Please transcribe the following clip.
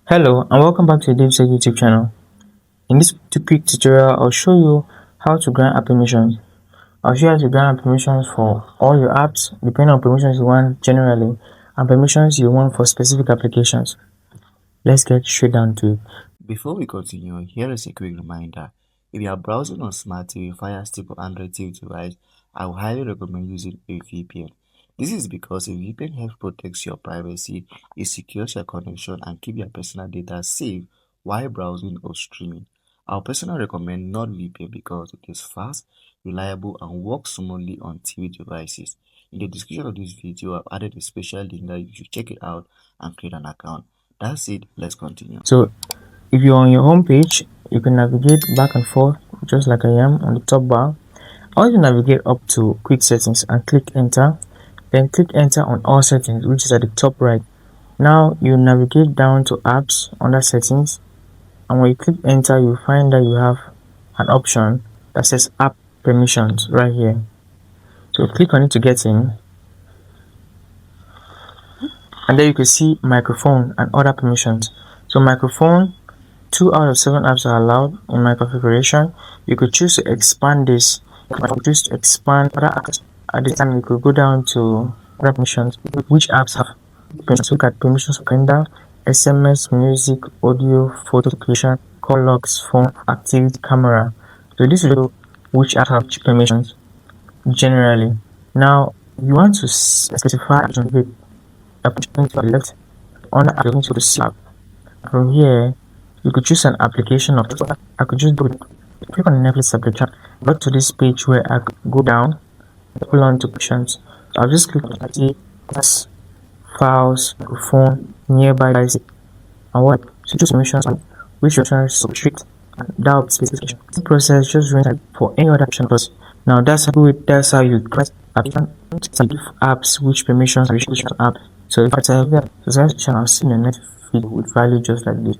Hello and welcome back to the DaveTech YouTube channel. In this quick tutorial, I'll show you how to grant app permissions. I'll show you how to grant permissions for all your apps, depending on permissions you want generally, and permissions you want for specific applications. Let's get straight down to it. Before we continue, here is a quick reminder. If you are browsing on Smart TV, Fire Stick or Android TV device, I would highly recommend using a VPN. This is because a VPN helps protect your privacy, it secures your connection and keep your personal data safe while browsing or streaming. I personally recommend NordVPN because it is fast, reliable and works smoothly on TV devices. In the description of this video, I've added a special link that you should check it out and create an account. That's it, let's continue. So, if you're on your home page, you can navigate back and forth just like I am on the top bar. I want you to navigate up to Quick Settings and click Enter. Then click Enter on All Settings, which is at the top right. Now you navigate down to Apps under Settings, and when you click Enter, you find that you have an option that says App Permissions right here. So click on it to get in, and there you can see Microphone and other permissions. So microphone, 2 out of 7 apps are allowed in my configuration. You could choose to expand this. You could choose to expand other apps. At this time, you could go down to other permissions, which apps have permissions. Look at permissions for calendar, SMS, music, audio, photo creation, call logs, phone, activity, camera. So this is which apps have which permissions generally. Now you want to specify a permission to the left on the application to the see app. From here, you could choose an application of. I could just click on the Netflix application, go to this page where I could go down, pull on to options. So I'll just click on plus files, phone, nearby devices, and what so choose permissions on which options to restrict. That will be specification. This process just runs for any other option. Now that's how you create apps which permissions are restricted app. So if I tell you that, so I'll see the next feed with value just like this.